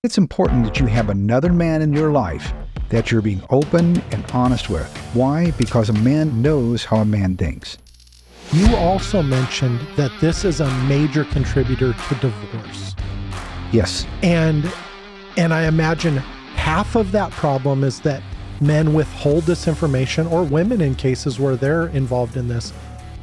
It's important that you have another man in your life that you're being open and honest with. Why? Because a man knows how a man thinks. You also mentioned that this is a major contributor to divorce. Yes. And I imagine half of that problem is that men withhold this information, or women in cases where they're involved in this.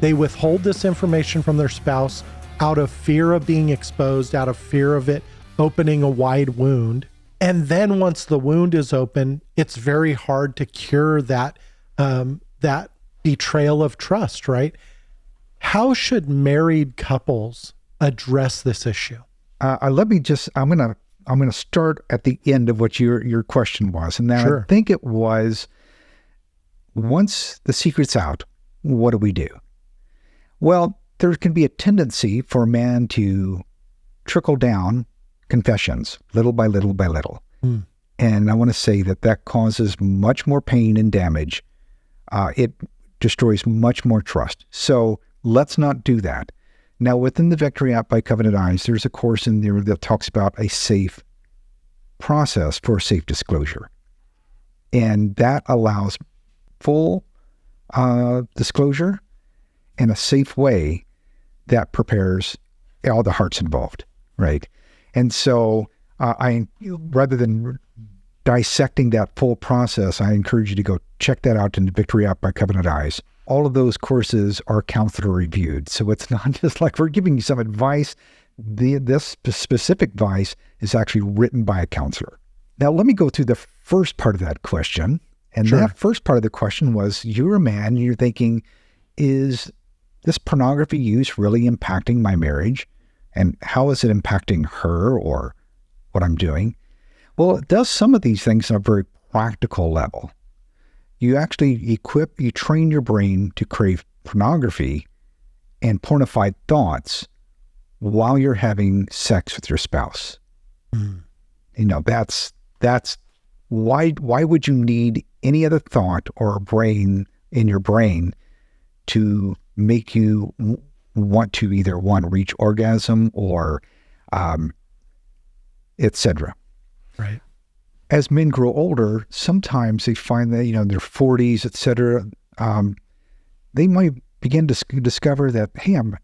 They withhold this information from their spouse out of fear of being exposed, out of fear of it opening a wide wound. And then once the wound is open, it's very hard to cure that betrayal of trust, right? How should married couples address this issue? I'm gonna start at the end of what your question was, and then Sure. I think it was, once the secret's out, what do we do? Well, there can be a tendency for a man to trickle down confessions, little by little by little. And I want to say that causes much more pain and damage. It destroys much more trust. So let's not do that. Now, within the Victory App by Covenant Eyes, there's a course in there that talks about a safe process for safe disclosure. And that allows full disclosure in a safe way that prepares all the hearts involved, right? And so rather than dissecting that full process, I encourage you to go check that out in the Victory App by Covenant Eyes. All of those courses are counselor reviewed. So it's not just like we're giving you some advice. This specific advice is actually written by a counselor. Now, let me go through the first part of that question. And Sure. that first part of the question was, you're a man and you're thinking, is this pornography use really impacting my marriage? And how is it impacting her or what I'm doing? Well, it does some of these things on a very practical level. You actually train your brain to crave pornography and pornified thoughts while you're having sex with your spouse. That's why would you need any other thought or brain in your brain to make you want to either reach orgasm or etc. Right. As men grow older, sometimes they find that, in their 40s, etc., they might begin to discover that, hey, I'm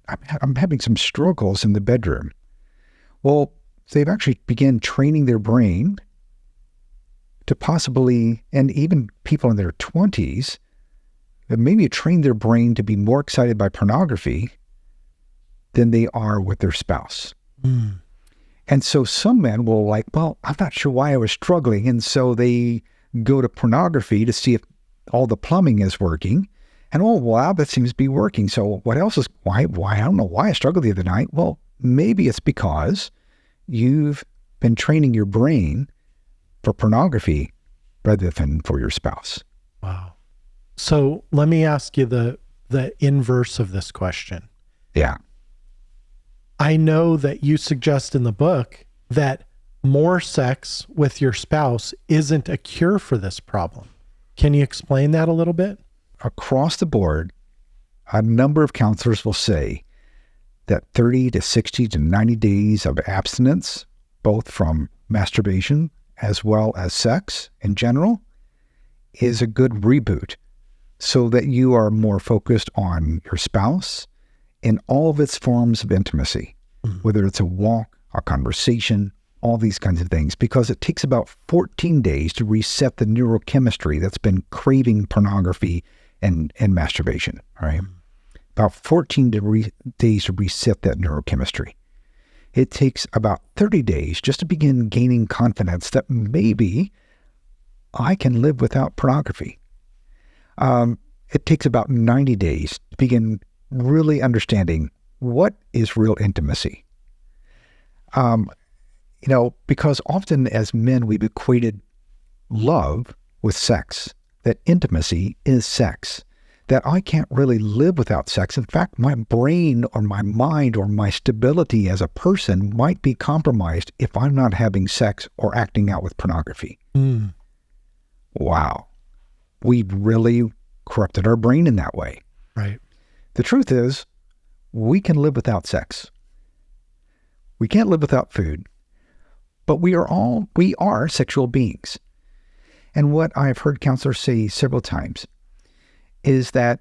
having some struggles in the bedroom. Well, they've actually begun training their brain to possibly, and even people in their 20s, maybe train their brain to be more excited by pornography than they are with their spouse. And so some men will I'm not sure why I was struggling. And so they go to pornography to see if all the plumbing is working. And, oh, wow, that seems to be working. So what else is, why, I don't know why I struggled the other night. Well, maybe it's because you've been training your brain for pornography rather than for your spouse. Wow. So let me ask you the inverse of this question. Yeah. I know that you suggest in the book that more sex with your spouse isn't a cure for this problem. Can you explain that a little bit? Across the board, a number of counselors will say that 30 to 60 to 90 days of abstinence, both from masturbation as well as sex in general, is a good reboot so that you are more focused on your spouse in all of its forms of intimacy, whether it's a walk, a conversation, all these kinds of things, because it takes about 14 days to reset the neurochemistry that's been craving pornography and masturbation, all right? About 14 days to reset that neurochemistry. It takes about 30 days just to begin gaining confidence that maybe I can live without pornography. It takes about 90 days to begin really understanding what is real intimacy. Because often as men, we've equated love with sex, that intimacy is sex, that I can't really live without sex. In fact, my brain or my mind or my stability as a person might be compromised if I'm not having sex or acting out with pornography. Wow. We've really corrupted our brain in that way. Right. The truth is, we can live without sex. We can't live without food. but we are sexual beings. And what I've heard counselors say several times is that,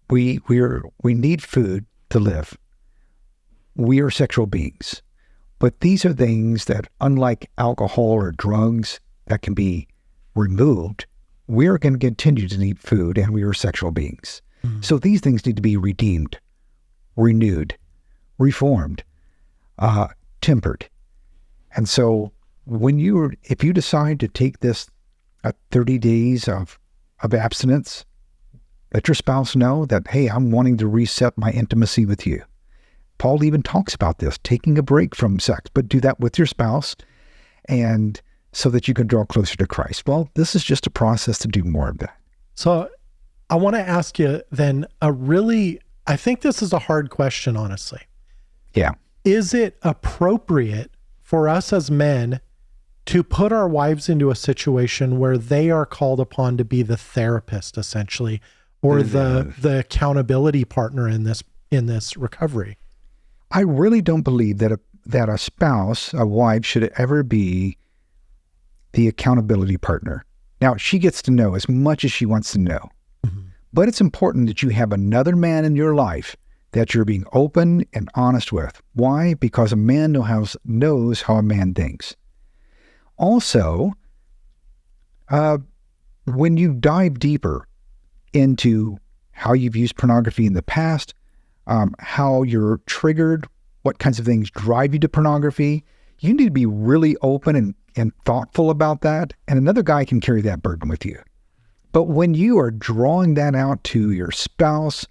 we need food to live. We are sexual beings. But these are things that, unlike alcohol or drugs that can be removed, we are going to continue to need food, and we are sexual beings. Mm. So these things need to be redeemed, renewed, reformed, tempered. And so if you decide to take this 30 days of abstinence, let your spouse know that, hey, I'm wanting to reset my intimacy with you. Paul even talks about this, taking a break from sex, but do that with your spouse, and so that you can draw closer to Christ. Well, this is just a process to do more of that. So I want to ask you then I think this is a hard question, honestly. Yeah. Is it appropriate for us as men to put our wives into a situation where they are called upon to be the therapist, essentially, or the accountability partner in this recovery? I really don't believe that a spouse, a wife, should ever be the accountability partner. Now, she gets to know as much as she wants to know. Mm-hmm. But it's important that you have another man in your life that you're being open and honest with. Why? Because a man knows how a man thinks. Also, when you dive deeper into how you've used pornography in the past, how you're triggered, what kinds of things drive you to pornography, you need to be really open and thoughtful about that. And another guy can carry that burden with you. But when you are drawing that out to your spouse,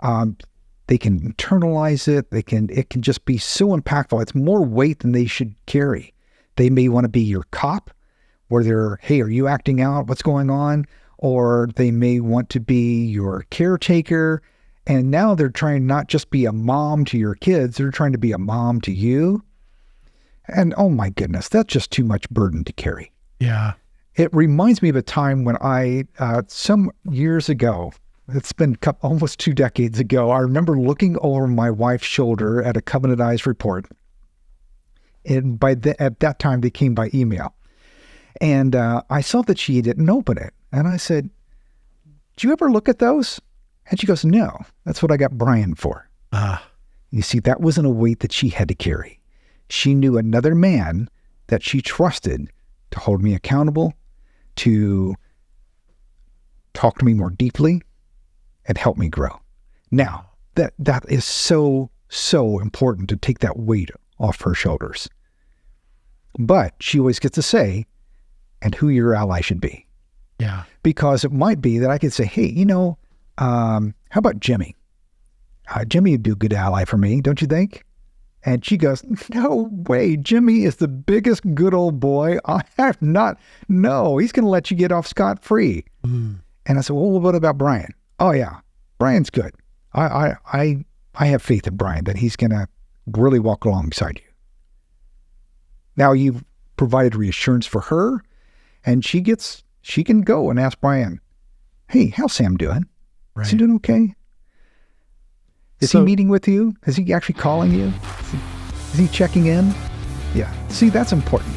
they can internalize it. It can just be so impactful. It's more weight than they should carry. They may want to be your cop, where they're, hey, are you acting out? What's going on? Or they may want to be your caretaker. And now they're trying not just be a mom to your kids, they're trying to be a mom to you. And oh my goodness, that's just too much burden to carry. Yeah. It reminds me of a time when some years ago, it's been almost 2 decades ago, I remember looking over my wife's shoulder at a Covenant report. And at that time, they came by email. And I saw that she didn't open it. And I said, "Did you ever look at those?" And she goes, "No, that's what I got Brian for." You see, that wasn't a weight that she had to carry. She knew another man that she trusted to hold me accountable, to talk to me more deeply, and help me grow. Now, that is so, so important to take that weight off her shoulders. But she always gets to say, and who your ally should be. Yeah. Because it might be that I could say, hey, how about Jimmy? Jimmy would be a good ally for me, don't you think? And she goes, "No way. Jimmy is the biggest good old boy. He's going to let you get off scot-free." Mm. And I said, "Well, what about Brian?" "Oh yeah, Brian's good. I have faith in Brian that he's going to really walk alongside you." Now you've provided reassurance for her, and she can go and ask Brian, "Hey, how's Sam doing? Right. Is he doing okay? Is he meeting with you? Is he actually calling you? Is he checking in?" Yeah. See, that's important.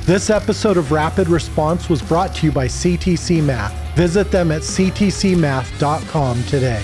This episode of Rapid Response was brought to you by CTC Math. Visit them at ctcmath.com today.